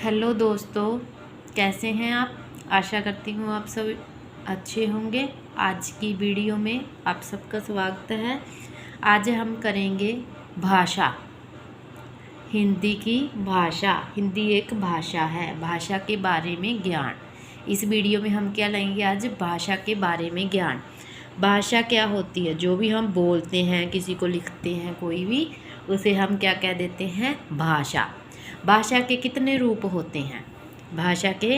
Hello दोस्तों, कैसे हैं आप। आशा करती हूँ आप सब अच्छे होंगे। आज की वीडियो में आप सबका स्वागत है। आज हम करेंगे भाषा, हिंदी की भाषा। हिंदी एक भाषा है, भाषा के बारे में ज्ञान। इस वीडियो में हम क्या लेंगे आज, भाषा के बारे में ज्ञान। भाषा क्या होती है, जो भी हम बोलते हैं, किसी को लिखते हैं, कोई भी, उसे हम क्या कह देते हैं, भाषा। भाषा के कितने रूप होते हैं, भाषा के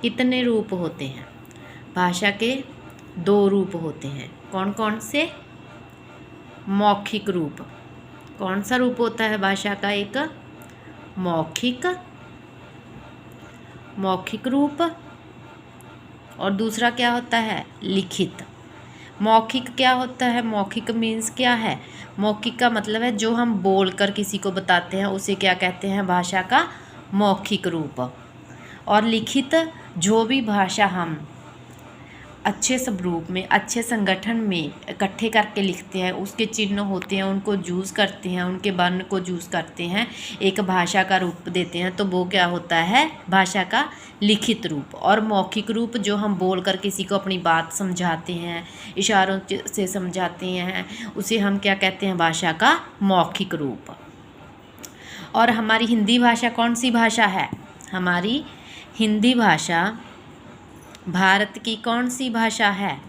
कितने रूप होते हैं। भाषा के 2 रूप होते हैं। कौन कौन से। मौखिक रूप। कौन सा रूप होता है भाषा का, एक मौखिक रूप, और दूसरा क्या होता है, लिखित। मौखिक क्या होता है, मौखिक मीन्स क्या है, मौखिक का मतलब है जो हम बोलकर किसी को बताते हैं, उसे क्या कहते हैं, भाषा का मौखिक रूप। और लिखित, जो भी भाषा हम अच्छे स्वरूप में, अच्छे संगठन में इकट्ठे करके लिखते हैं, उसके चिन्ह होते हैं, उनको यूज़ करते हैं, उनके वर्ण को यूज़ करते हैं, एक भाषा का रूप देते हैं, तो वो क्या होता है, भाषा का लिखित रूप। और मौखिक रूप, जो हम बोलकर किसी को अपनी बात समझाते हैं, इशारों से समझाते हैं, उसे हम क्या कहते हैं, भाषा का मौखिक रूप। और हमारी हिंदी भाषा कौन सी भाषा है, हमारी हिंदी भाषा भारत की कौन सी भाषा है।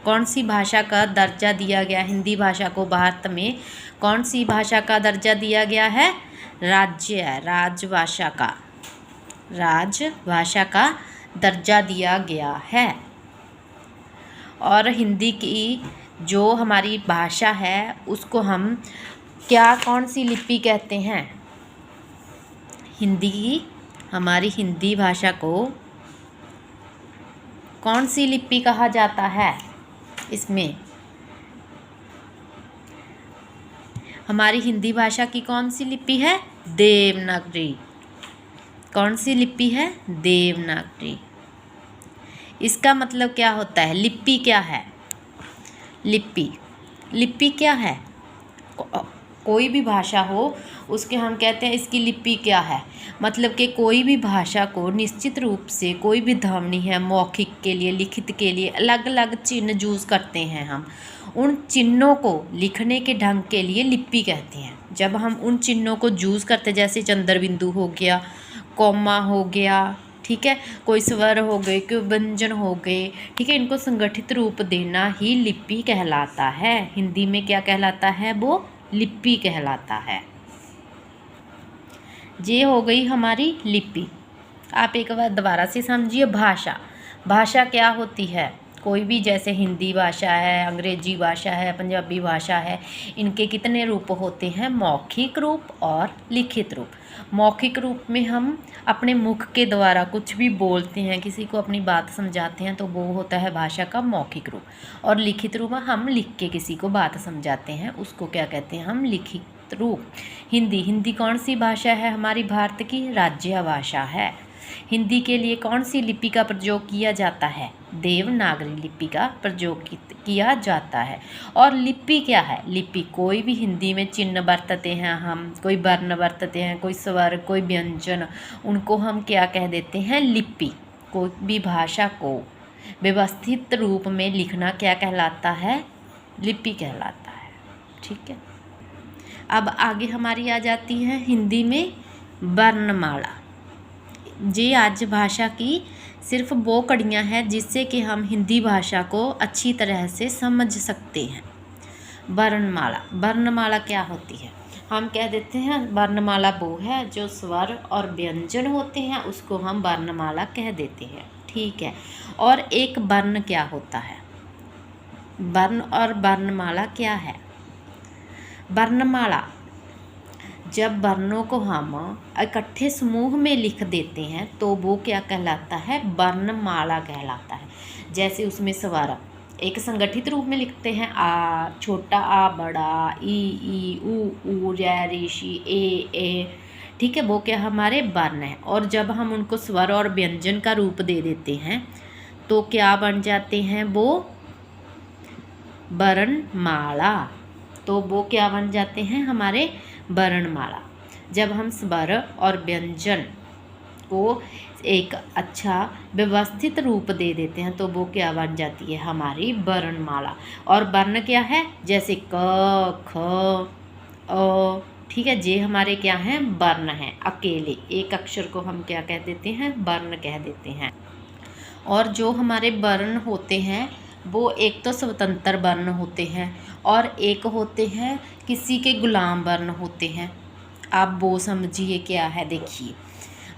कौन सी भाषा का दर्जा दिया गया, हिंदी भाषा को भारत में कौन सी भाषा का दर्जा दिया गया है, राजभाषा का दर्जा दिया गया है। और हिंदी की जो हमारी भाषा है, उसको हम क्या, कौन सी लिपि कहते हैं, हमारी हिंदी भाषा को कौन सी लिपि कहा जाता है। इसमें हमारी हिंदी भाषा की कौन सी लिपि है, देवनागरी। कौन सी लिपि है, देवनागरी। इसका मतलब क्या होता है, लिपि क्या है, लिपि क्या है, कोई भी भाषा हो उसके हम कहते हैं इसकी लिपि क्या है। मतलब कि कोई भी भाषा को निश्चित रूप से, कोई भी ध्वनि है, मौखिक के लिए, लिखित के लिए अलग अलग चिन्ह यूज़ करते हैं हम। उन चिन्हों को लिखने के ढंग के लिए लिपि कहते हैं। जब हम उन चिन्हों को यूज़ करते, जैसे चंद्र बिंदु हो गया, कॉमा हो गया, ठीक है, कोई स्वर हो गए, कोई व्यंजन हो गए, ठीक है, इनको संगठित रूप देना ही लिपि कहलाता है। हिंदी में क्या कहलाता है, वो लिपि कहलाता है। ये हो गई हमारी लिपि। आप एक बार दोबारा से समझिए, भाषा क्या होती है, कोई भी, जैसे हिंदी भाषा है, अंग्रेजी भाषा है, पंजाबी भाषा है, इनके कितने रूप होते हैं, मौखिक रूप और लिखित रूप। मौखिक रूप में हम अपने मुख के द्वारा कुछ भी बोलते हैं, किसी को अपनी बात समझाते हैं, तो वो होता है भाषा का मौखिक रूप। और लिखित रूप हम लिख के किसी को बात समझाते हैं, उसको क्या कहते हैं, हम लिखित रूप। हिंदी कौन सी भाषा है, हमारी भारत की राज्य भाषा है। हिंदी के लिए कौन सी लिपि का प्रयोग किया जाता है, देवनागरी लिपि का प्रयोग किया जाता है। और लिपि क्या है, लिपि कोई भी हिंदी में चिन्ह बरतते हैं हम, कोई वर्ण बरतते हैं, कोई स्वर, कोई व्यंजन, उनको हम क्या कह देते हैं, लिपि। कोई भी भाषा को व्यवस्थित रूप में लिखना क्या कहलाता है, लिपि कहलाता है। ठीक है, अब आगे हमारी आ जाती है हिंदी में वर्णमाला। ये आज भाषा की सिर्फ वो कड़ियाँ हैं जिससे कि हम हिंदी भाषा को अच्छी तरह से समझ सकते हैं। वर्णमाला क्या होती है, हम कह देते हैं वर्णमाला वो है जो स्वर और व्यंजन होते हैं, उसको हम वर्णमाला कह देते हैं। ठीक है, और एक वर्ण क्या होता है, वर्ण और वर्णमाला क्या है। वर्णमाला, जब वर्णों को हम इकट्ठे समूह में लिख देते हैं तो वो क्या कहलाता है, वर्णमाला कहलाता है। जैसे उसमें स्वर एक संगठित रूप में लिखते हैं, आ, छोटा आ, बड़ा, ई, ऊ, रै, ऋषि, ए, ठीक है, वो क्या हमारे वर्ण है। और जब हम उनको स्वर और व्यंजन का रूप दे देते हैं तो क्या बन जाते हैं, वो वर्णमाला। तो वो क्या बन जाते हैं, हमारे वर्णमाला। जब हम स्वर और व्यंजन को एक अच्छा व्यवस्थित रूप दे देते हैं, तो वो क्या बन जाती है हमारी वर्णमाला। और वर्ण क्या है, जैसे क ख अ, ठीक है, ये हमारे क्या हैं, वर्ण हैं। अकेले एक अक्षर को हम क्या कह देते हैं, वर्ण कह देते हैं। और जो हमारे वर्ण होते हैं वो एक तो स्वतंत्र वर्ण होते हैं और एक होते हैं किसी के गुलाम वर्ण होते हैं। आप वो समझिए क्या है, देखिए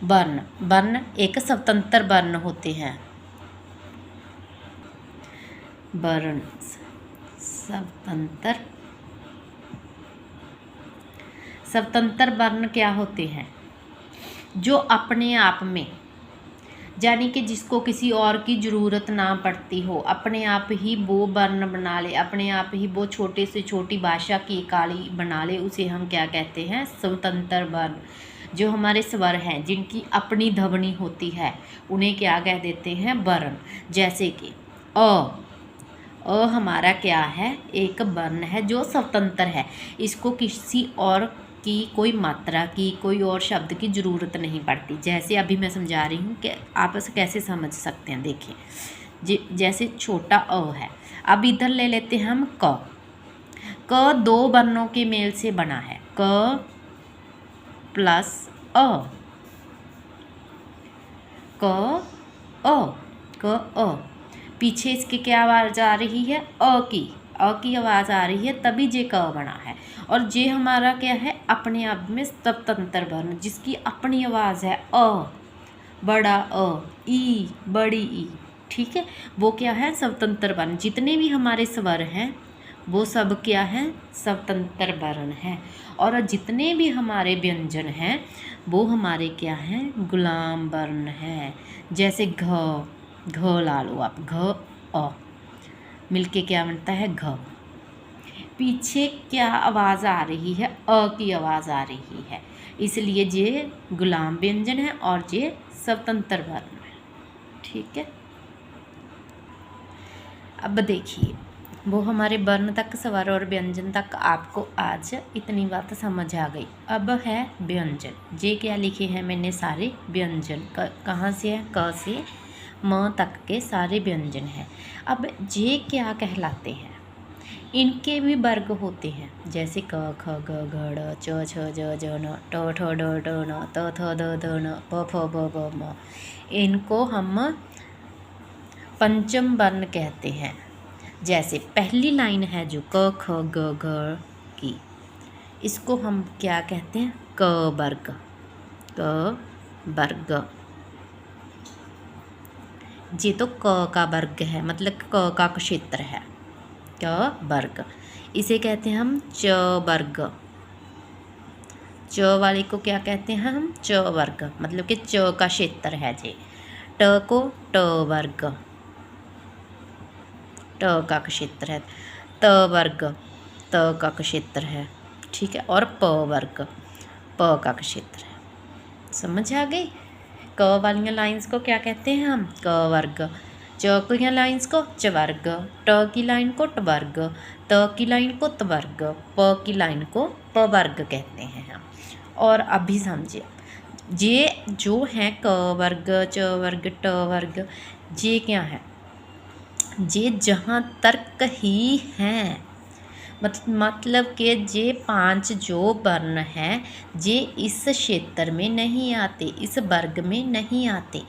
वर्ण वर्ण एक स्वतंत्र वर्ण होते हैं। वर्ण स्वतंत्र स्वतंत्र वर्ण क्या होते हैं, जो अपने आप में, यानी कि जिसको किसी और की ज़रूरत ना पड़ती हो, अपने आप ही वो वर्ण बना ले, अपने आप ही वो छोटे से छोटी भाषा की इकाई बना ले, उसे हम क्या कहते हैं, स्वतंत्र वर्ण। जो हमारे स्वर हैं जिनकी अपनी ध्वनि होती है उन्हें क्या कह देते हैं, वर्ण। जैसे कि अ हमारा क्या है, एक वर्ण है जो स्वतंत्र है, इसको किसी और की कोई मात्रा की, कोई और शब्द की ज़रूरत नहीं पड़ती। जैसे अभी मैं समझा रही हूँ कि आप इसे कैसे समझ सकते हैं। देखिए जैसे छोटा अ है, अब इधर ले लेते हैं हम क दो वर्णों के मेल से बना है, क प्लस अ, क अ पीछे इसके क्या आवाज़ आ रही है, अ की आवाज़ आ रही है, तभी जे क बना है। और जे हमारा क्या है, अपने आप में स्वतंत्र वर्ण, जिसकी अपनी आवाज़ है अ, बड़ा अ, ई बड़ी ई, ठीक है, वो क्या है, स्वतंत्र वर्ण। जितने भी हमारे स्वर हैं वो सब क्या है, स्वतंत्र वर्ण है। और जितने भी हमारे व्यंजन हैं वो हमारे क्या हैं, गुलाम वर्ण है। जैसे घ ला लो आप, घ अ मिलके क्या बनता है, घ। पीछे क्या आवाज़ आ रही है, अ की आवाज़ आ रही है, इसलिए ये गुलाम व्यंजन है और ये स्वतंत्र वर्ण है। ठीक है, अब देखिए वो हमारे वर्ण तक, स्वर और व्यंजन तक आपको आज इतनी बात समझ आ गई। अब है व्यंजन। ये क्या लिखे हैं मैंने, सारे व्यंजन कहाँ से है, क से म तक के सारे व्यंजन हैं। अब ये क्या कहलाते हैं, इनके भी वर्ग होते हैं। जैसे क ख ग घ ड़ च छ ज ज न ट ठ ड ढ न त थ द ध न प फ ब भ म। इनको हम पंचम वर्ण कहते हैं। जैसे पहली लाइन है जो क ख ग घ की, इसको हम क्या कहते हैं, क वर्ग। क वर्ग, ये तो क का वर्ग है, मतलब क का क्षेत्र है, क वर्ग। इसे कहते हैं हम च वर्ग। च वाले को क्या कहते हैं हम, च वर्ग, मतलब कि च का क्षेत्र है जी। ट को ट वर्ग, ट का क्षेत्र है। त वर्ग, त का क्षेत्र है, ठीक है। और प वर्ग, प का क्षेत्र है। समझ आ गई। क वाली लाइंस को क्या कहते हैं हम, क वर्ग। च की लाइंस को च वर्ग, ट की लाइन को ट वर्ग, त की लाइन को त वर्ग, प की लाइन को प वर्ग कहते हैं हम। और अभी समझिए, ये जो है क वर्ग, च वर्ग, ट वर्ग, ये क्या है, ये जहाँ तर्क ही हैं, मतलब कि ये 5 जो वर्ण हैं ये इस क्षेत्र में नहीं आते, इस वर्ग में नहीं आते।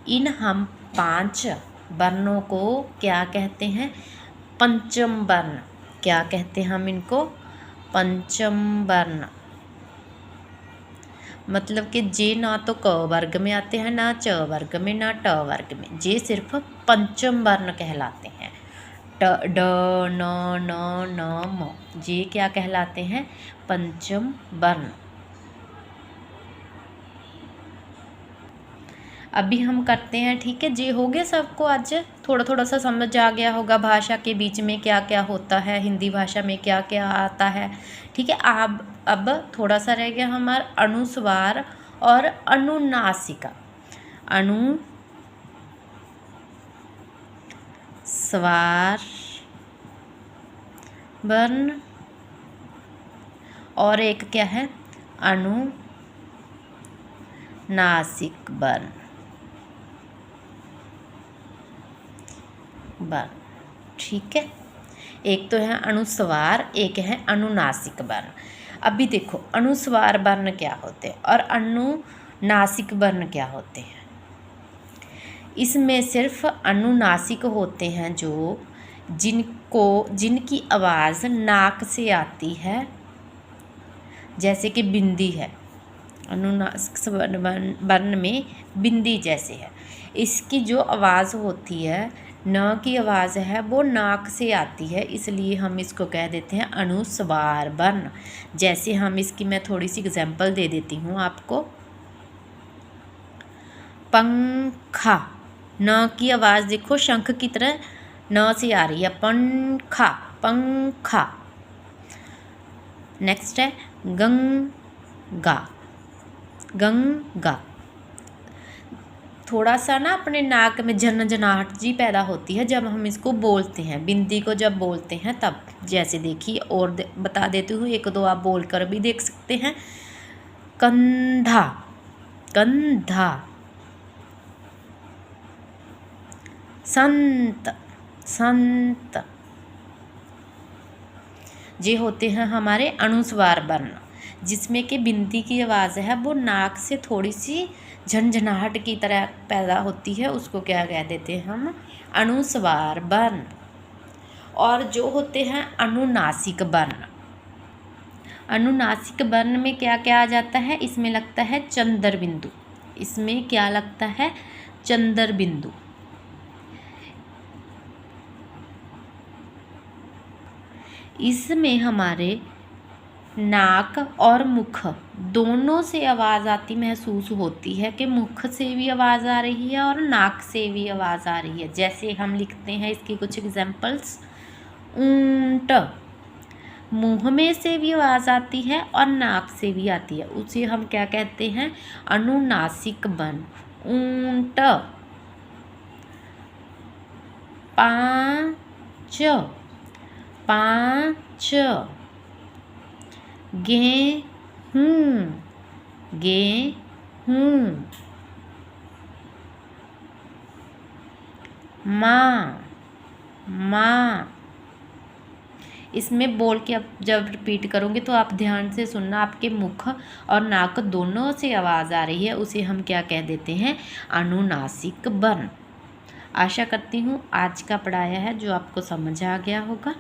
इन हम 5 वर्णों को क्या कहते हैं, पंचम वर्ण। क्या कहते हैं हम इनको, पंचम वर्ण। मतलब कि जे ना तो क वर्ग में आते हैं, ना च वर्ग में, ना ट वर्ग में, जे सिर्फ पंचम वर्ण कहलाते हैं। ट ड न न न म, ये क्या कहलाते हैं, पंचम वर्ण। अभी हम करते हैं, ठीक है जी। हो गया सबको आज थोड़ा थोड़ा सा समझ आ गया होगा, भाषा के बीच में क्या क्या होता है, हिंदी भाषा में क्या क्या आता है, ठीक है। अब थोड़ा सा रह गया हमारा अनुस्वार और अनुनासिका। अनुस्वार वर्ण और एक क्या है, नासिक वर्ण वर्ण। ठीक है, एक तो है अनुस्वार, एक है अनुनासिक वर्ण। अभी देखो अनुस्वार वर्ण क्या होते हैं और अनुनासिक वर्ण क्या होते हैं। इसमें सिर्फ अनुनासिक होते हैं जो जिनकी आवाज़ नाक से आती है, जैसे कि बिंदी है। अनुनासिक वर्ण में बिंदी जैसे है, इसकी जो आवाज़ होती है, न की आवाज़ है, वो नाक से आती है, इसलिए हम इसको कह देते हैं अनुस्वार वर्ण। जैसे हम इसकी मैं थोड़ी सी एग्जांपल दे देती हूँ आपको। पंखा, न की आवाज़ देखो शंख की तरह न से आ रही है, पंखा पंखा। नेक्स्ट है गंगा, गंगा। थोड़ा सा ना अपने नाक में झनझनाहट जी पैदा होती है जब हम इसको बोलते हैं, बिंदी को जब बोलते हैं तब। जैसे देखिए और बता देती हूँ, एक दो आप बोल कर भी देख सकते हैं। कंधा, कंधा। संत, संत। ये होते हैं हमारे अनुस्वार वर्ण, जिसमें कि बिंदी की आवाज़ है वो नाक से थोड़ी सी झनझनाहट की तरह पैदा होती है, उसको क्या कह देते हैं हम, अनुस्वार वर्ण। और जो होते हैं अनुनासिक वर्ण, अनुनासिक वर्ण में क्या क्या आ जाता है, इसमें लगता है चंद्र बिंदु। इसमें क्या लगता है, चंद्र बिंदु। इसमें हमारे नाक और मुख दोनों से आवाज़ आती महसूस होती है, कि मुख से भी आवाज़ आ रही है और नाक से भी आवाज़ आ रही है। जैसे हम लिखते हैं इसकी कुछ एग्जांपल्स। ऊंट, मुंह में से भी आवाज़ आती है और नाक से भी आती है, उसे हम क्या कहते हैं, अनुनासिक वर्ण, ऊंट। पाँच, पाँच। गेहूं, गेहूं। माँ, माँ। इसमें बोल के अब जब रिपीट करूँगी तो आप ध्यान से सुनना, आपके मुख और नाक दोनों से आवाज़ आ रही है, उसे हम क्या कह देते हैं, अनुनासिक वर्ण। आशा करती हूँ आज का पढ़ाया है जो आपको समझ आ गया होगा।